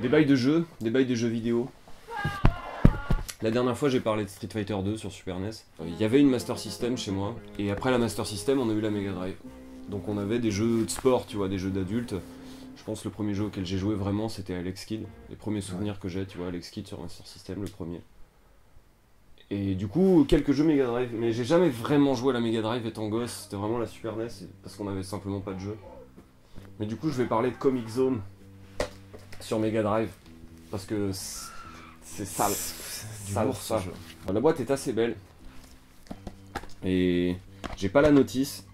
Des bails de jeux vidéo. La dernière fois j'ai parlé de Street Fighter 2 sur Super NES. Il y avait une Master System chez moi, et après la Master System on a eu la Mega Drive. Donc on avait des jeux de sport, tu vois, des jeux d'adultes. Je pense que le premier jeu auquel j'ai joué vraiment c'était Alex Kidd. Les premiers souvenirs que j'ai, tu vois, Alex Kidd sur Master System, le premier. Et du coup, quelques jeux Mega Drive, mais j'ai jamais vraiment joué à la Mega Drive étant gosse, c'était vraiment la Super NES, parce qu'on avait simplement pas de jeu. Mais du coup je vais parler de Comic Zone sur Mega Drive, parce que c'est sale. Sale, ça. La boîte est assez belle, et j'ai pas la notice,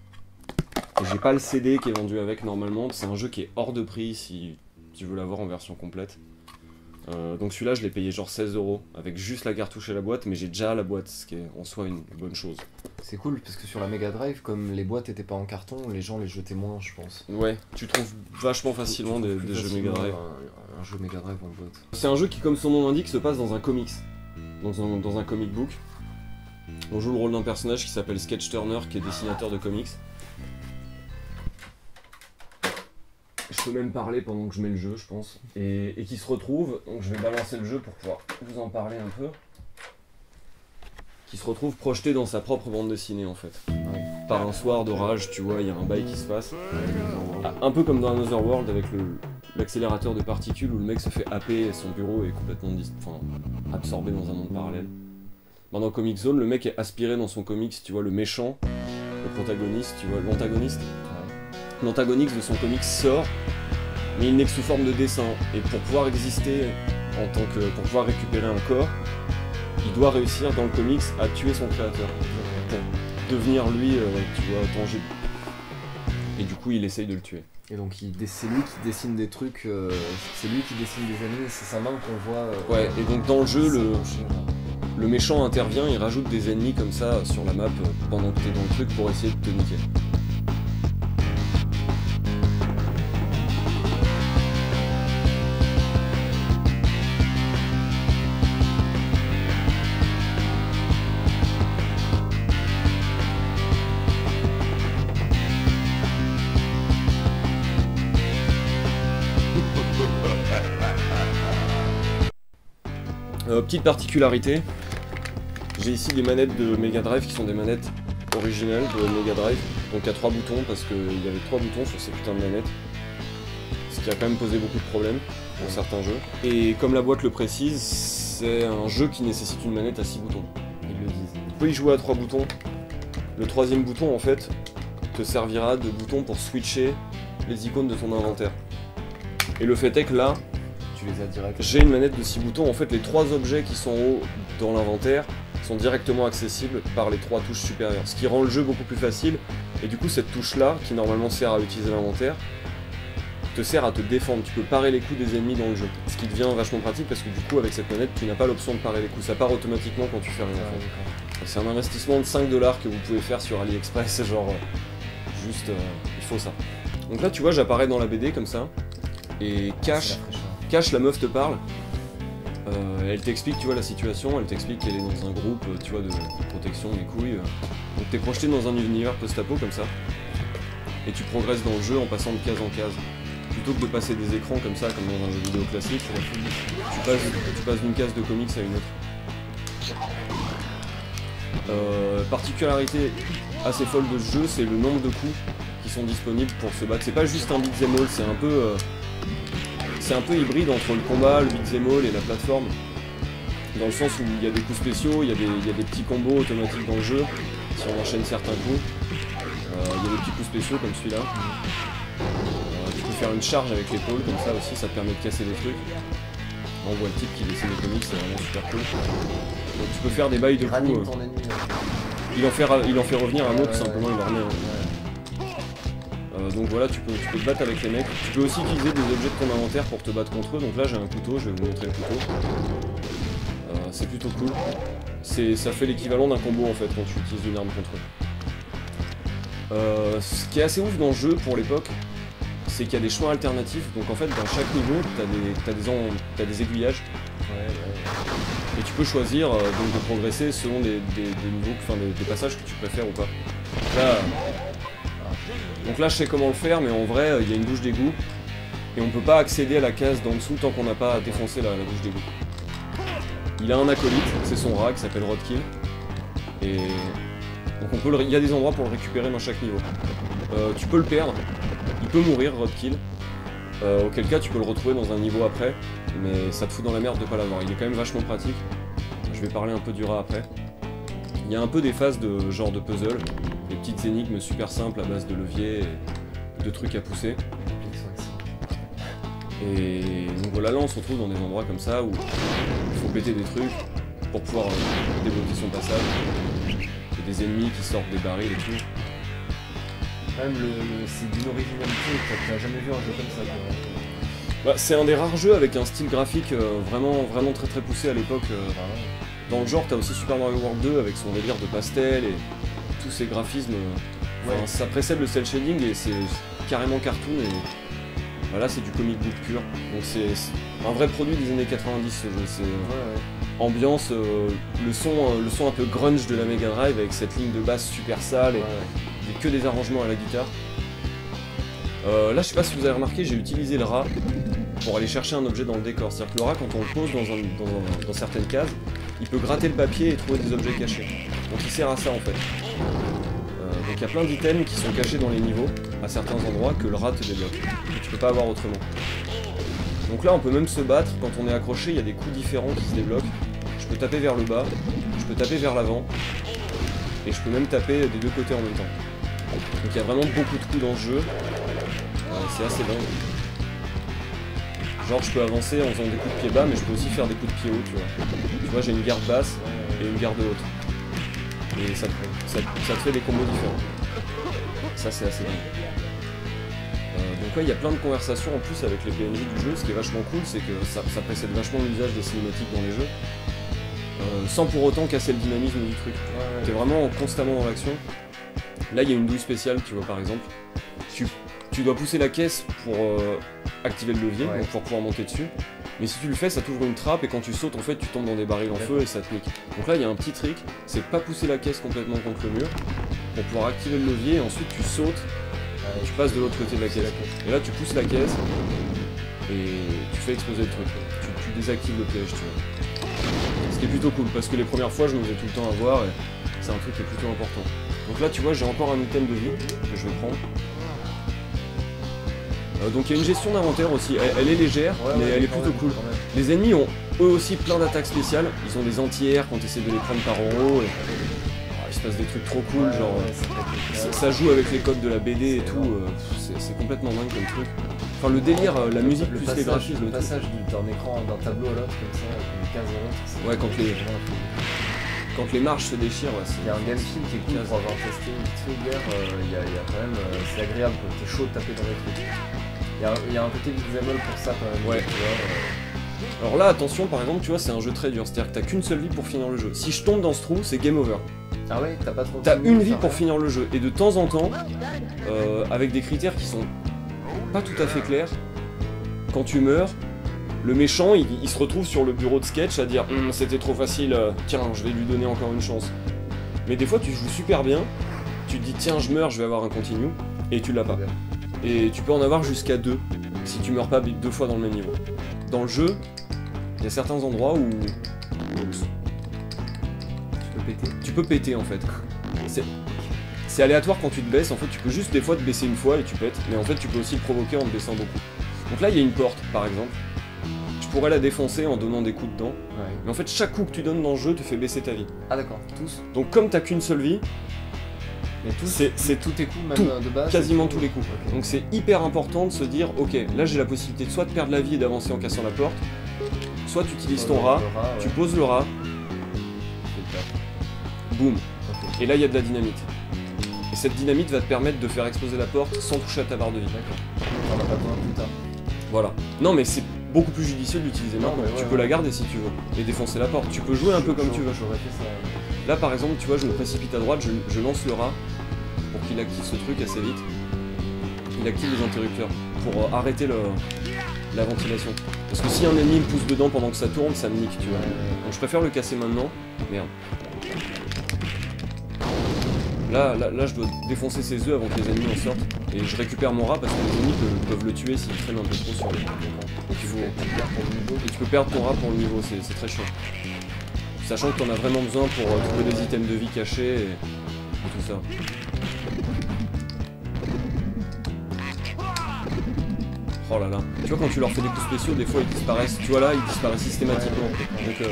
et j'ai pas le CD qui est vendu avec normalement, c'est un jeu qui est hors de prix si tu veux l'avoir en version complète. Donc celui-là je l'ai payé genre 16 € avec juste la cartouche et la boîte, mais j'ai déjà la boîte, ce qui est en soi une bonne chose. C'est cool parce que sur la Mega Drive, comme les boîtes étaient pas en carton, les gens les jetaient moins, je pense. Ouais, tu trouves vachement facilement des jeux Mega Drive. Un jeu Mega Drive en boîte. C'est un jeu qui, comme son nom l'indique, se passe dans un comics, dans un comic book. On joue le rôle d'un personnage qui s'appelle Sketch Turner, qui est dessinateur de comics. Je peux même parler pendant que je mets le jeu, je pense. Et qui se retrouve, donc je vais balancer le jeu pour pouvoir vous en parler un peu. Qui se retrouve projeté dans sa propre bande dessinée en fait. Ouais. Par un soir d'orage, tu vois, il y a un bail qui se passe. Un peu comme dans Another World avec l'accélérateur de particules où le mec se fait happer et son bureau est complètement absorbé dans un monde parallèle. Dans Comic Zone, le mec est aspiré dans son comics, tu vois, le méchant, le protagoniste, tu vois, l'antagoniste. L'antagoniste de son comics sort, mais il n'est que sous forme de dessin. Et pour pouvoir exister pour pouvoir récupérer un corps, il doit réussir dans le comics à tuer son créateur. Pour devenir lui, tu vois, tangible. Et du coup, il essaye de le tuer. Et donc c'est lui qui dessine des trucs, c'est lui qui dessine des ennemis, c'est sa main qu'on voit. Ouais, et donc dans le jeu, le méchant intervient, il rajoute des ennemis comme ça sur la map pendant que t'es dans le truc pour essayer de te niquer. Petite particularité, j'ai ici des manettes de Mega Drive qui sont des manettes originales de Mega Drive, donc à 3 boutons parce qu'il y avait 3 boutons sur ces putains de manettes, ce qui a quand même posé beaucoup de problèmes pour certains jeux. Et comme la boîte le précise, c'est un jeu qui nécessite une manette à 6 boutons. Ils le disent. Tu peux y jouer à 3 boutons. Le troisième bouton en fait te servira de bouton pour switcher les icônes de ton inventaire. Et le fait est que là, j'ai une manette de 6 boutons, en fait les 3 objets qui sont en haut dans l'inventaire sont directement accessibles par les 3 touches supérieures, ce qui rend le jeu beaucoup plus facile, et du coup cette touche là, qui normalement sert à utiliser l'inventaire, te sert à te défendre, tu peux parer les coups des ennemis dans le jeu, ce qui devient vachement pratique parce que du coup avec cette manette tu n'as pas l'option de parer les coups, ça part automatiquement quand tu fais rien. C'est un investissement de 5 $ que vous pouvez faire sur AliExpress, genre juste il faut ça. Donc là tu vois j'apparais dans la BD comme ça, et Cash, la meuf te parle, elle t'explique, tu vois, la situation, elle t'explique qu'elle est dans un groupe, tu vois, de protection des couilles. Donc t'es projeté dans un univers post-apo comme ça, et tu progresses dans le jeu en passant de case en case. Plutôt que de passer des écrans comme ça, comme dans un jeu vidéo classique, tu passes d'une case de comics à une autre. Particularité assez folle de ce jeu, c'est le nombre de coups qui sont disponibles pour se battre. C'est pas juste un beat'em all, c'est un peu hybride entre le combat, le beat'em all et la plateforme, dans le sens où il y a des coups spéciaux, il y a des petits combos automatiques dans le jeu, si on enchaîne certains coups. Il y a des petits coups spéciaux comme celui-là. Tu peux faire une charge avec l'épaule, comme ça aussi, ça te permet de casser des trucs. Là, on voit le type qui dessine les comics, c'est vraiment super cool. Donc tu peux faire des bails de coups. Il en fait revenir un autre, simplement, il en remet un. Donc voilà, tu peux te battre avec les mecs. Tu peux aussi utiliser des objets de ton inventaire pour te battre contre eux. Donc là j'ai un couteau, je vais vous montrer le couteau. C'est plutôt cool. Ça fait l'équivalent d'un combo en fait quand tu utilises une arme contre eux. Ce qui est assez ouf dans le jeu pour l'époque, c'est qu'il y a des chemins alternatifs. Donc en fait dans chaque niveau, t'as des aiguillages. Et tu peux choisir donc de progresser selon des niveaux, enfin des passages que tu préfères ou pas. Donc là je sais comment le faire, mais en vrai il y a une douche d'égout Et on peut pas accéder à la case d'en dessous tant qu'on n'a pas défoncé la bouche d'égout. Il a un acolyte, c'est son rat qui s'appelle Roadkill. Et donc il y a des endroits pour le récupérer dans chaque niveau. Tu peux le perdre, il peut mourir Roadkill. Auquel cas tu peux le retrouver dans un niveau après, mais ça te fout dans la merde de pas l'avoir. Il est quand même vachement pratique. Je vais parler un peu du rat après. Il y a un peu des phases de genre de puzzle, des petites énigmes super simples à base de leviers et de trucs à pousser. Et donc voilà, là on se retrouve dans des endroits comme ça où il faut péter des trucs pour pouvoir débloquer son passage. Il y a des ennemis qui sortent des barils et tout. Même c'est d'une originalité, t'as jamais vu un jeu comme ça quoi. Bah, c'est un des rares jeux avec un style graphique vraiment très poussé à l'époque. Dans le genre, t'as aussi Super Mario World 2 avec son délire de pastel et tous ces graphismes. Enfin, ça précède le cel shading et c'est carrément cartoon. Et voilà, c'est du comic book pur. Donc c'est un vrai produit des années 90 ce jeu. C'est ambiance, le son un peu grunge de la Mega Drive avec cette ligne de basse super sale et que des arrangements à la guitare. Là, je sais pas si vous avez remarqué, j'ai utilisé le rat pour aller chercher un objet dans le décor. C'est-à-dire que le rat, quand on le pose dans certaines cases, il peut gratter le papier et trouver des objets cachés. Donc il sert à ça en fait. Donc il y a plein d'items qui sont cachés dans les niveaux, à certains endroits, que le rat te débloque. Que tu peux pas avoir autrement. Donc là, on peut même se battre. Quand on est accroché, il y a des coups différents qui se débloquent. Je peux taper vers le bas, je peux taper vers l'avant, et je peux même taper des deux côtés en même temps. Donc il y a vraiment beaucoup de coups dans ce jeu. C'est assez dingue. Genre je peux avancer en faisant des coups de pied bas, mais je peux aussi faire des coups de pied haut, tu vois. Tu vois, j'ai une garde basse et une garde haute. Et ça te fait des combos différents. Ça c'est assez dingue. Donc ouais, il y a plein de conversations en plus avec les PNJ du jeu. Ce qui est vachement cool, c'est que ça précède vachement l'usage des cinématiques dans les jeux. Sans pour autant casser le dynamisme du truc. T'es vraiment constamment dans l'action. Là il y a une douille spéciale, tu vois, par exemple. Tu dois pousser la caisse pour activer le levier, donc pour pouvoir monter dessus. Mais si tu le fais, ça t'ouvre une trappe et quand tu sautes, en fait, tu tombes dans des barils en feu et ça te nique. Donc là, il y a un petit trick, c'est de pas pousser la caisse complètement contre le mur pour pouvoir activer le levier et ensuite tu sautes, tu passes de l'autre côté de la caisse. Et là, tu pousses la caisse et tu fais exploser le truc. Tu désactives le piège, tu vois. Ce qui est plutôt cool parce que les premières fois, je me faisais tout le temps avoir et c'est un truc qui est plutôt important. Donc là, tu vois, j'ai encore un item de vie que je vais prendre. Donc il y a une gestion d'inventaire aussi, elle est légère, mais elle est plutôt cool. Les ennemis ont eux aussi plein d'attaques spéciales, ils ont des anti-air quand tu essaies de les prendre par en haut, et... il se passe des trucs trop cool, genre ça joue avec les codes de la BD et tout, c'est complètement dingue comme truc. Enfin le délire, la musique plus les graphismes. Le passage d'un écran d'un tableau à l'autre comme ça, d'une case à l'autre. Ouais, quand les marches se déchirent, ouais, il y a un game-film qui est cool pour avoir testé vite fait hier, il y a quand même, c'est agréable, t'es chaud de taper dans les trucs. Il y a un côté beat'em pour ça quand même. Ouais. Tu vois, alors là, attention, par exemple, tu vois, c'est un jeu très dur. C'est-à-dire que t'as qu'une seule vie pour finir le jeu. Si je tombe dans ce trou, c'est game over. Ah ouais, t'as pas trop. T'as une vie pour finir le jeu. Et de temps en temps, avec des critères qui sont pas tout à fait clairs, quand tu meurs, le méchant, il se retrouve sur le bureau de sketch à dire c'était trop facile, tiens, je vais lui donner encore une chance. Mais des fois, tu joues super bien, tu te dis tiens, je meurs, je vais avoir un continue, et tu l'as pas. Et tu peux en avoir jusqu'à 2 si tu meurs pas 2 fois dans le même niveau. Dans le jeu, il y a certains endroits où tu peux péter en fait. C'est aléatoire quand tu te baisses, en fait tu peux juste des fois te baisser une fois et tu pètes, mais en fait tu peux aussi le provoquer en te baissant beaucoup. Donc là il y a une porte par exemple, tu pourrais la défoncer en donnant des coups dedans, mais en fait chaque coup que tu donnes dans le jeu te fait baisser ta vie. Ah d'accord, tous. Donc comme t'as qu'une seule vie, c'est tous tes coups, même tout, de base. Quasiment tous les coups. Okay. Donc c'est hyper important de se dire, ok, là j'ai la possibilité de soit de perdre la vie et d'avancer en cassant la porte, soit tu utilises ton rat, tu poses le rat, boum. Okay. Et là il y a de la dynamite. Et cette dynamite va te permettre de faire exploser la porte sans toucher à ta barre de vie. On n'a pas besoin plus tard. Voilà. Non mais c'est beaucoup plus judicieux de l'utiliser maintenant. Tu peux la garder si tu veux et défoncer la porte. Tu peux jouer un peu comme tu veux. J'aurais fait ça. Là par exemple, tu vois, je me précipite à droite, je lance le rat pour qu'il active ce truc assez vite. Il active les interrupteurs pour arrêter la ventilation. Parce que si un ennemi me pousse dedans pendant que ça tourne, ça me nique, tu vois. Donc je préfère le casser maintenant. Merde. Là, je dois défoncer ses œufs avant que les ennemis en sortent. Et je récupère mon rat parce que les ennemis peuvent le tuer s'il traîne un peu trop sur lui. Donc il faut... Et tu peux perdre ton rat pour le niveau, c'est très chiant. Sachant que t'en as vraiment besoin pour trouver des items de vie cachés et tout ça. Oh là là. Tu vois, quand tu leur fais des coups spéciaux, des fois ils disparaissent. Tu vois là, ils disparaissent systématiquement. Donc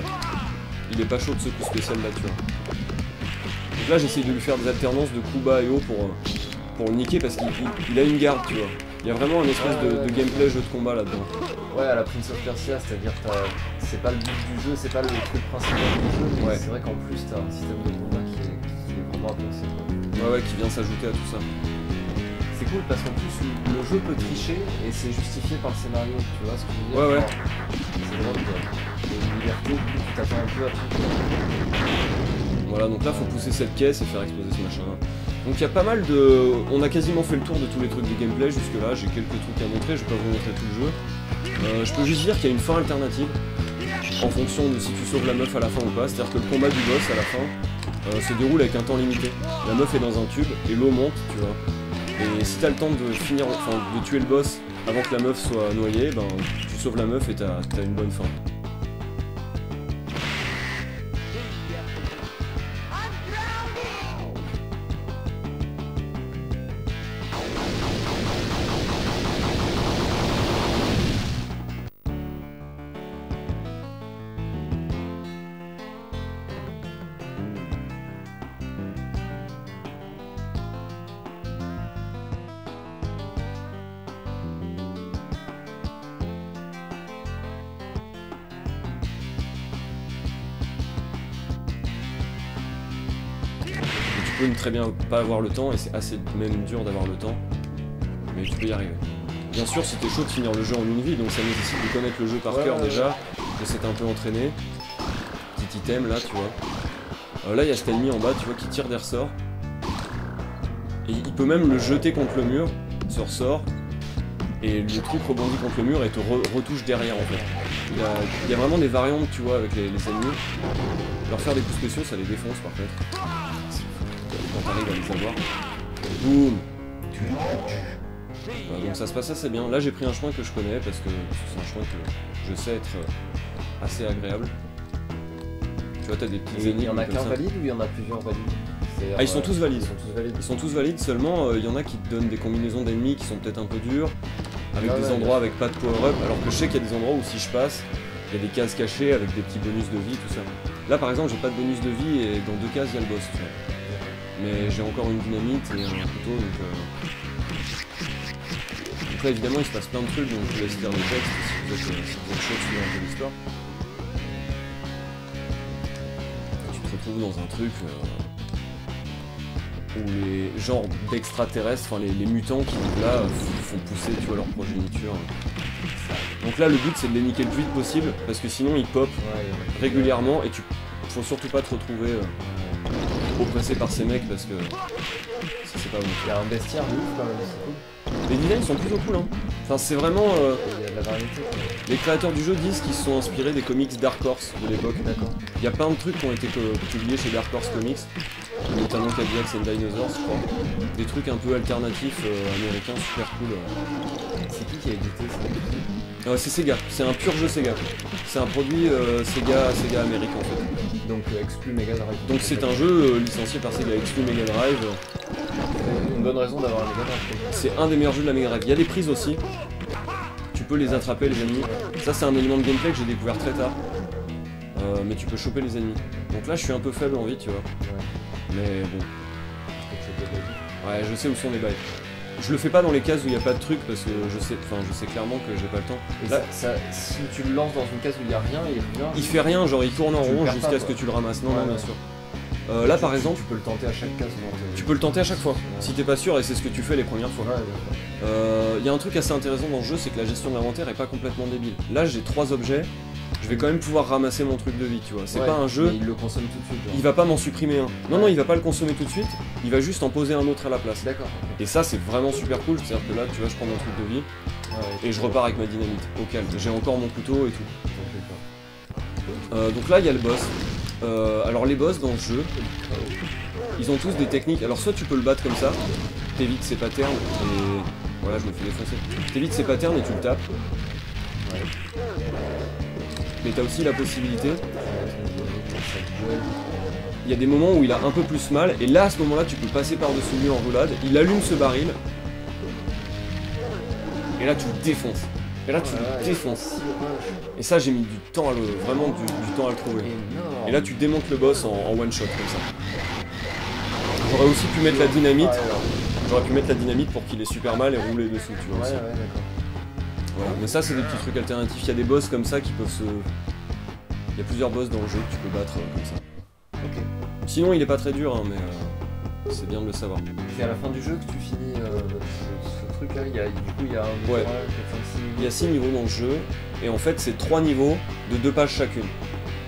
il est pas chaud de ce coup spécial là, tu vois. Donc là, j'essaye de lui faire des alternances de coups bas et hauts pour le niquer parce qu'il a une garde, tu vois. Il y a vraiment une espèce de gameplay jeu de combat là-dedans. Ouais, à la Prince of Persia, c'est-à-dire que c'est pas le but du jeu, c'est pas le truc principal du jeu, mais c'est vrai qu'en plus t'as un système de combat qui est vraiment avancé. Ouais, qui vient s'ajouter à tout ça. C'est cool parce qu'en plus le jeu peut tricher et c'est justifié par le scénario, tu vois ce que je veux dire. Ouais. C'est drôle, une liberté, tu t'attends un peu à tout. Voilà, donc là faut pousser cette caisse et faire exploser ce machin. Donc il y a pas mal de... On a quasiment fait le tour de tous les trucs de gameplay jusque là, j'ai quelques trucs à montrer, je vais pas vous montrer tout le jeu. Je peux juste dire qu'il y a une fin alternative en fonction de si tu sauves la meuf à la fin ou pas, c'est-à-dire que le combat du boss à la fin se déroule avec un temps limité. La meuf est dans un tube et l'eau monte, tu vois. Et si t'as le temps de finir, enfin de tuer le boss avant que la meuf soit noyée, ben tu sauves la meuf et t'as une bonne fin. Tu peux très bien pas avoir le temps et c'est assez même dur d'avoir le temps, mais tu peux y arriver. Bien sûr, si t'es chaud de finir le jeu en une vie, donc ça nécessite de connaître le jeu par cœur déjà, de s'être un peu entraîné. Petit item là, tu vois. Là, il y a cet ennemi en bas, tu vois, qui tire des ressorts. Et il peut même le jeter contre le mur, ce ressort, et le truc rebondit contre le mur et te retouche derrière en fait. Il y a vraiment des variantes, tu vois, avec les ennemis. Leur faire des coups spéciaux, ça les défonce par contre. Quand t'arrives à les avoir. Boum. Voilà, donc ça se passe assez bien. Là j'ai pris un chemin que je connais parce que c'est un chemin que je sais être assez agréable. Tu vois, t'as des petits ennemis. Il y en a qu'un valide ou il y en a plusieurs valides? Ah, ils sont tous valides. Ils sont tous valides, seulement il y en a qui te donnent des combinaisons d'ennemis qui sont peut-être un peu dures, avec des endroits avec pas de power-up, alors que je sais qu'il y a des endroits où si je passe, il y a des cases cachées avec des petits bonus de vie, tout ça. Là par exemple j'ai pas de bonus de vie et dans 2 cases il y a le boss, tu vois. Mais j'ai encore une dynamite et un couteau, donc là évidemment il se passe plein de trucs, donc je vous laisse lire le texte si vous êtes chaud de suivre un peu l'histoire. Tu te retrouves dans un truc où les genres d'extraterrestres, enfin les mutants qui vivent là font pousser, tu vois, leur progéniture. Donc là le but c'est de les niquer le plus vite possible parce que sinon ils pop régulièrement et faut surtout pas te retrouver oppressé par ces mecs parce que c'est pas bon. Il y a un bestiaire de ouf quand même, c'est cool. Les designs sont plutôt cool, hein. Enfin c'est vraiment... Il y a de la variété. Les créateurs du jeu disent qu'ils se sont inspirés des comics Dark Horse de l'époque. D'accord. Il y a plein de trucs qui ont été publiés chez Dark Horse Comics, notamment Cadillacs and Dinosaurs, je crois. Des trucs un peu alternatifs américains, super cool. C'est qui a édité ça? C'est Sega, c'est un pur jeu Sega. C'est un produit Sega américain en fait. Donc exclu Mega Drive. Donc c'est un jeu licencié par Sega, exclu Mega Drive. Une bonne raison d'avoir un Mega Drive. C'est un des meilleurs jeux de la Mega Drive. Il y a des prises aussi. Tu peux les attraper les ennemis. Ça c'est un élément de gameplay que j'ai découvert très tard. Mais tu peux choper les ennemis. Donc là je suis un peu faible en vie, tu vois. Mais bon. Ouais, je sais où sont les bails. Je le fais pas dans les cases où il n'y a pas de truc parce que je sais clairement que j'ai pas le temps. Et là, si tu le lances dans une case où il n'y a rien, il fait rien, genre il tourne en rond jusqu'à ce que tu le ramasses. Non, bien sûr. Là par exemple, tu peux le tenter à chaque case. Tu peux le tenter à chaque fois, si t'es pas sûr, et c'est ce que tu fais les premières fois. Il y a un truc assez intéressant dans le jeu, c'est que la gestion de l'inventaire est pas complètement débile. Là j'ai 3 objets, je vais quand même pouvoir ramasser mon truc de vie, tu vois. C'est pas un jeu. Il le consomme tout de suite. Genre. Il va pas m'en supprimer un. Non, il va pas le consommer tout de suite, il va juste en poser un autre à la place. D'accord. Et ça c'est vraiment super cool, c'est-à-dire que là tu vois, je prends mon truc de vie, et je repars avec ma dynamite, au calme. J'ai encore mon couteau et tout. Donc là il y a le boss. Alors les boss dans ce jeu, ils ont tous des techniques. Alors soit tu peux le battre comme ça, t'évites ses patterns et... Voilà, je me fais défoncer. T'évites ses patterns et tu le tapes. Ouais. Mais t'as aussi la possibilité... Il y a des moments où il a un peu plus mal, et là, à ce moment-là, tu peux passer par-dessus lui en roulade. Il allume ce baril. Et là, tu le défonces. Et là, tu le défonces. Et ça, j'ai mis du temps à le... Vraiment du temps à le trouver. Et là, tu démontes le boss en one-shot, comme ça. J'aurais aussi pu mettre la dynamite. J'aurais pu mettre la dynamite pour qu'il ait super mal et rouler dessous, tu vois aussi. Ouais, d'accord. Voilà. Mais ça, c'est des petits trucs alternatifs. Il y a des boss comme ça qui peuvent se... Il y a plusieurs boss dans le jeu que tu peux battre comme ça. Ok. Sinon, il est pas très dur, hein, mais c'est bien de le savoir. C'est à la fin du jeu que tu finis ce truc-là. Du coup, il y a un... Ouais. Il y a 6 niveaux dans le jeu, et en fait, c'est 3 niveaux de 2 pages chacune.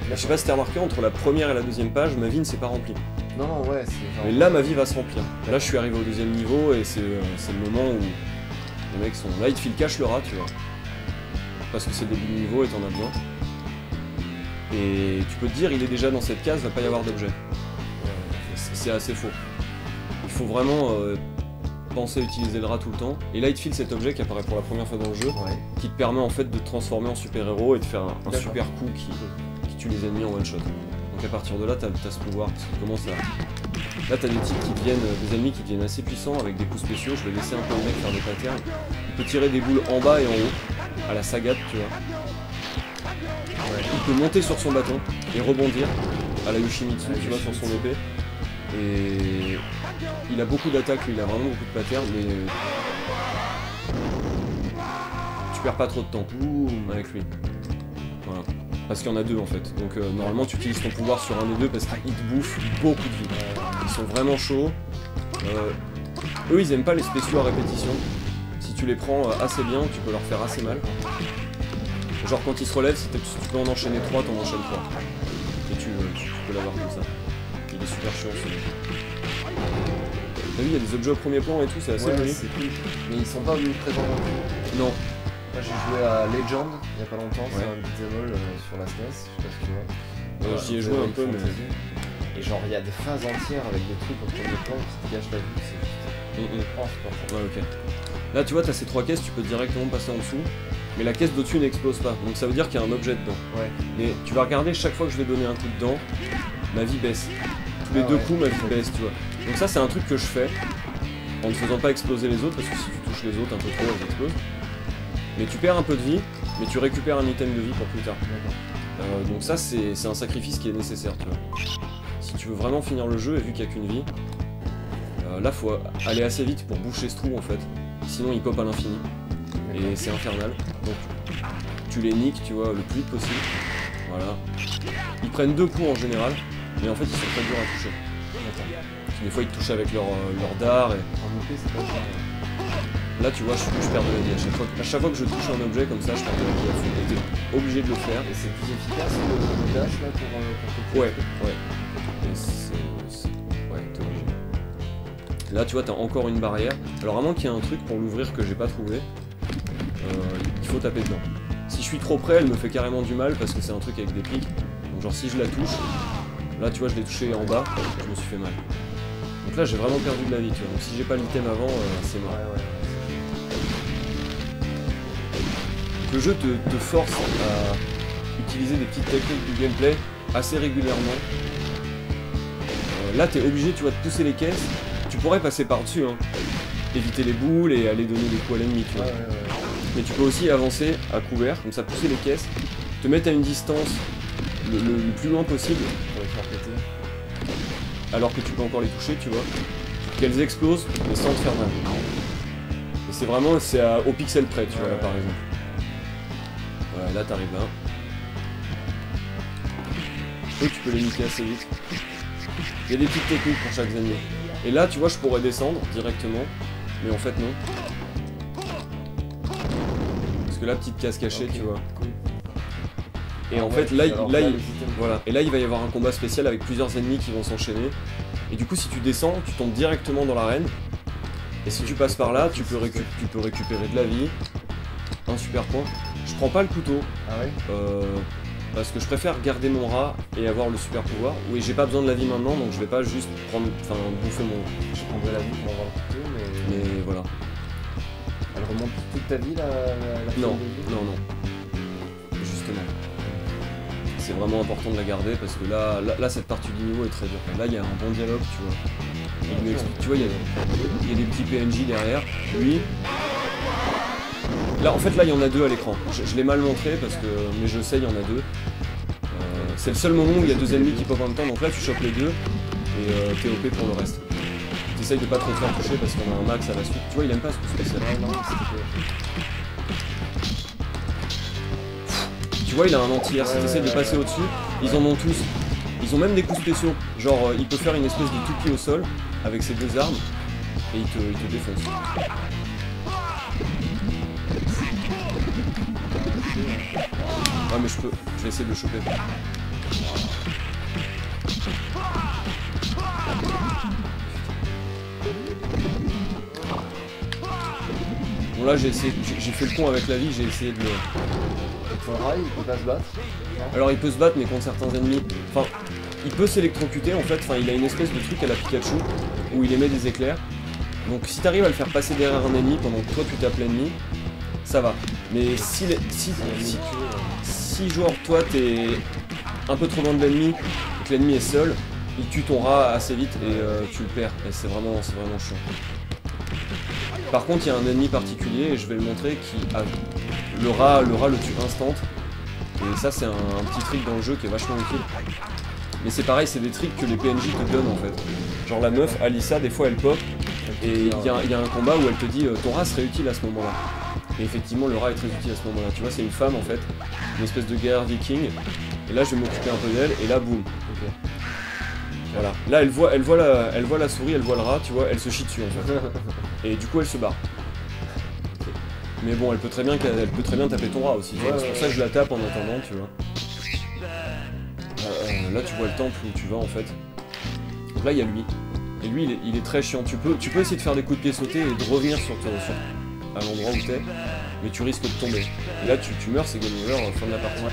Je sais pas si t'as remarqué, entre la première et la deuxième page, ma vie ne s'est pas remplie. Non, ouais, c'est... Mais là, ma vie va se remplir. Là, je suis arrivé au deuxième niveau, et c'est le moment où les mecs sont... Là, ils te filent cache le rat, tu vois. Parce que c'est le début du niveau et t'en as besoin. Et tu peux te dire, il est déjà dans cette case, va pas y avoir d'objet. C'est assez faux. Il faut vraiment penser à utiliser le rat tout le temps. Et là, il te file cet objet qui apparaît pour la première fois dans le jeu, qui te permet en fait de te transformer en super-héros et de faire un super coup qui tue les ennemis en one-shot. Donc à partir de là, t'as ce pouvoir, parce que tu commences à... Là, t'as des types qui deviennent, des ennemis qui deviennent assez puissants avec des coups spéciaux. Je vais laisser un peu le mec faire des patterns. Il peut tirer des boules en bas et en haut, à la Sagat, tu vois. Il peut monter sur son bâton et rebondir à la Yoshimitsu, tu vois, sur son épée. Et il a beaucoup d'attaques, lui, il a vraiment beaucoup de patterns, mais tu perds pas trop de temps avec lui. Voilà. Parce qu'il y en a deux en fait. Donc normalement tu utilises ton pouvoir sur un des deux parce qu'il te bouffe beaucoup de vie. Ils sont vraiment chauds. Eux ils aiment pas les spéciaux à répétition. Si tu les prends assez bien, tu peux leur faire assez mal. Genre quand ils se relèvent, si tu peux en enchaîner 3, t'en enchaînes 3. Et tu peux l'avoir comme ça. Il est super chiant celui-là. T'as vu, il y a des objets au premier plan et tout, c'est assez joli. Cool. Mais ils sont pas venus présents non plus. Non. Moi j'ai joué à Legend il y a pas longtemps, c'est un beat'em all sur la SNES, je sais pas si tu vois. J'y ai joué un peu, mais... Et genre il y a des phases entières avec des trucs au premier plan qui te gâchent la vue, c'est juste... Ouais, ok. Là tu vois, t'as ces 3 caisses, tu peux directement passer en dessous. Mais la caisse d'au-dessus n'explose pas, donc ça veut dire qu'il y a un objet dedans. Ouais. Mais tu vas regarder, chaque fois que je vais donner un coup dedans, ma vie baisse. Tous les 2 coups, ma vie baisse, tu vois. Donc ça c'est un truc que je fais, en ne faisant pas exploser les autres, parce que si tu touches les autres un peu trop, elles explosent. Mais tu perds un peu de vie, mais tu récupères un item de vie pour plus tard. Donc ça c'est un sacrifice qui est nécessaire, tu vois. Si tu veux vraiment finir le jeu, et vu qu'il n'y a qu'une vie, là faut aller assez vite pour boucher ce trou en fait. Sinon il pop à l'infini. Et c'est infernal. Donc tu les niques, tu vois, le plus vite possible. Voilà. Ils prennent 2 coups en général, mais en fait ils sont très durs à toucher. Des fois ils te touchent avec leur dard et... En épée c'est pas ça. Là tu vois, je perds de la vie à chaque fois. À chaque fois que je touche un objet comme ça, je perds de la vie à fond. Et t'es obligé de le faire. Et c'est plus efficace le dash là pour Ouais. Ouais, t'es obligé. Là tu vois, t'as encore une barrière. Alors à moins qu'il y ait un truc pour l'ouvrir que j'ai pas trouvé, il faut taper dedans. Si je suis trop près, elle me fait carrément du mal parce que c'est un truc avec des pics. Donc genre si je la touche, là tu vois je l'ai touché en bas, je me suis fait mal. Donc là j'ai vraiment perdu de la vie, tu vois. Donc si j'ai pas l'item avant, c'est mort. Le jeu te force à utiliser des petites techniques du gameplay assez régulièrement. Là t'es obligé, tu vois, de pousser les caisses. Tu pourrais passer par-dessus, hein. Éviter les boules et aller donner des coups à l'ennemi, tu vois. Mais tu peux aussi avancer à couvert, comme ça pousser les caisses, te mettre à une distance le plus loin possible pour les faire péter. Alors que tu peux encore les toucher, tu vois. Qu'elles explosent, mais sans te faire mal. Et c'est vraiment, au pixel près, tu vois, là par exemple. Voilà, là t'arrives là. Et tu peux les niquer assez vite. Il y a des petites techniques pour chaque ennemi. Et là, tu vois, je pourrais descendre directement, mais en fait non. Parce que là, petite case cachée, tu vois. Et en fait, là, voilà. Et là, il va y avoir un combat spécial avec plusieurs ennemis qui vont s'enchaîner. Et du coup, si tu descends, tu tombes directement dans l'arène. Et si tu passes par là, tu peux récupérer de la vie. Un super point. Je prends pas le couteau. Ah ouais Parce que je préfère garder mon rat et avoir le super pouvoir. Oui, j'ai pas besoin de la vie maintenant, donc je vais pas juste bouffer mon... Je prendrais la vie pour avoir le couteau, mais... Mais voilà. Elle remonte toute ta vie, la Non, feuille de vie non. Justement. C'est vraiment important de la garder parce que là cette partie du niveau est très dure. Là, il y a un bon dialogue, tu vois. Il lui explique, tu vois, il y a des petits PNJ derrière. Lui... Là, en fait, là, il y en a deux à l'écran. Je l'ai mal montré, mais je sais, il y en a deux. C'est le seul moment où il y a deux ennemis qui pop en même temps, donc là, tu chopes les deux, et t'es OP pour le reste. T'essayes de pas trop te faire toucher parce qu'on a un max à la suite. Tu vois, il aime pas ce coup spécial. Tu vois, il a un anti-air. Si t'essayes de passer au-dessus, ils en ont tous. Ils ont même des coups spéciaux. Genre, il peut faire une espèce de tout pied au sol avec ses deux armes, et il te défonce. Ah mais je vais essayer de le choper. Bon là j'ai fait le con avec la vie, j'ai essayé de le... Ton rat, il peut pas se battre? Alors il peut se battre mais contre certains ennemis, enfin il peut s'électrocuter en fait, enfin il a une espèce de truc à la Pikachu où il émet des éclairs. Donc si t'arrives à le faire passer derrière un ennemi pendant que toi tu tapes l'ennemi, ça va. Mais si genre toi t'es un peu trop loin de l'ennemi et que l'ennemi est seul, il tue ton rat assez vite et tu le perds. Et c'est vraiment chiant. Par contre il y a un ennemi particulier et je vais le montrer qui a... Le rat le tue instant. Et ça c'est un petit trick dans le jeu qui est vachement utile. Mais c'est pareil, c'est des tricks que les PNJ te donnent en fait. Genre la meuf, Alissa, des fois elle pop et il y a un combat où elle te dit ton rat serait utile à ce moment-là. Et effectivement le rat est très utile à ce moment-là. Tu vois, c'est une femme en fait, une espèce de guerrière viking. Et là je vais m'occuper un peu d'elle et là boum. Ok. Voilà. Là elle voit la souris, elle voit le rat, tu vois, elle se chie dessus en fait. Et du coup elle se barre. Mais bon, elle peut très bien taper ton rat aussi. C'est pour ça que je la tape en attendant, tu vois. Là tu vois le temple où tu vas en fait. Donc là il y a lui. Et lui il est très chiant. Tu peux essayer de faire des coups de pied sautés et de revenir à l'endroit où t'es, mais tu risques de tomber. Et là tu meurs, c'est game over, fin de la partie.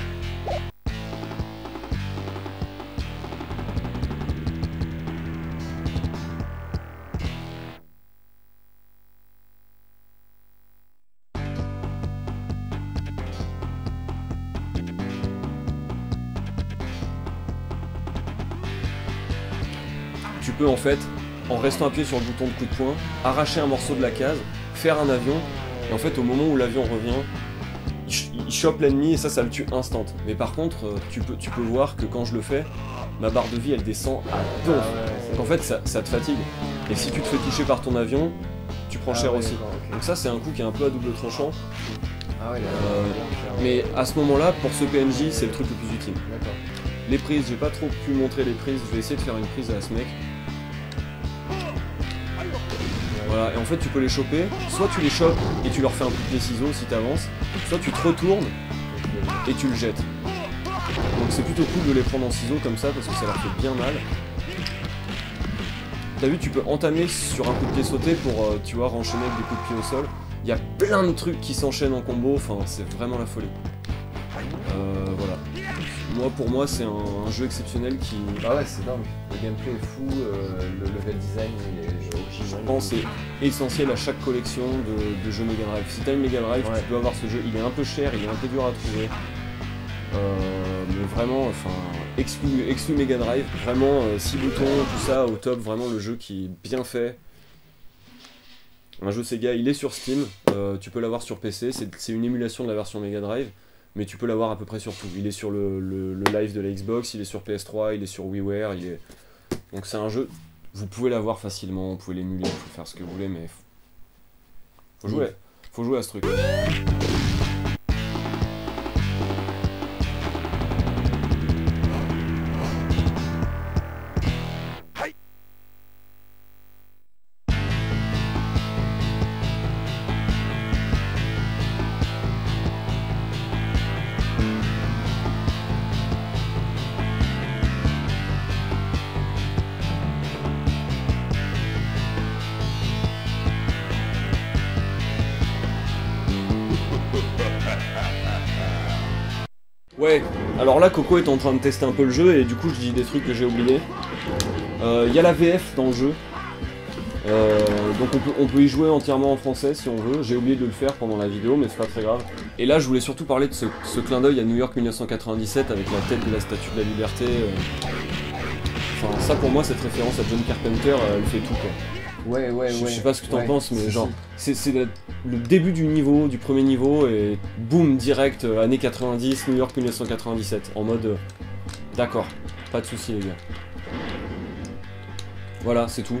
Tu peux en fait, en restant appuyé sur le bouton de coup de poing, arracher un morceau de la case, faire un avion, et en fait au moment où l'avion revient, il chope l'ennemi et ça le tue instant. Mais par contre, tu peux voir que quand je le fais, ma barre de vie elle descend à donf. Donc en fait ça te fatigue. Et si tu te fais toucher par ton avion, tu prends cher aussi. Okay. Donc ça c'est un coup qui est un peu à double tranchant. Mais à ce moment-là, pour ce PNJ, c'est le truc le plus utile. Les prises, j'ai pas trop pu montrer les prises, je vais essayer de faire une prise à ce mec. Voilà, et en fait tu peux les choper, soit tu les chopes et tu leur fais un coup de pied ciseaux si t'avances, soit tu te retournes et tu le jettes. Donc c'est plutôt cool de les prendre en ciseaux comme ça parce que ça leur fait bien mal. T'as vu, tu peux entamer sur un coup de pied sauté pour, tu vois, enchaîner avec des coups de pied au sol. Il y a plein de trucs qui s'enchaînent en combo, enfin c'est vraiment la folie. Voilà. Pour moi c'est un jeu exceptionnel qui... Ah ouais, c'est dingue. Le gameplay est fou, le level design il est optimal. Je pense c'est essentiel à chaque collection de jeux Mega Drive. Si t'as une Mega Drive, tu dois avoir ce jeu. Il est un peu cher, il est un peu dur à trouver. Mais vraiment, enfin, exclu Mega Drive, vraiment 6 boutons, tout ça au top, vraiment le jeu qui est bien fait. Un jeu Sega, il est sur Steam, tu peux l'avoir sur PC, c'est une émulation de la version Mega Drive. Mais tu peux l'avoir à peu près sur tout. Il est sur le live de la Xbox, il est sur PS3, il est sur WiiWare, donc c'est un jeu, vous pouvez l'avoir facilement, vous pouvez l'émuler, vous pouvez faire ce que vous voulez, mais faut jouer à ce truc. Ouais, alors là Coco est en train de tester un peu le jeu et du coup je dis des trucs que j'ai oubliés. Il y a la VF dans le jeu. Donc on peut y jouer entièrement en français si on veut. J'ai oublié de le faire pendant la vidéo mais c'est pas très grave. Et là je voulais surtout parler de ce clin d'œil à New York 1997 avec la tête de la Statue de la Liberté. Enfin ça pour moi cette référence à John Carpenter elle fait tout quoi. Ouais. Je sais pas ce que t'en penses, mais si, genre, c'est le début du niveau, du premier niveau, et boum, direct, années 90, New York 1997, en mode, d'accord, pas de soucis les gars. Voilà, c'est tout.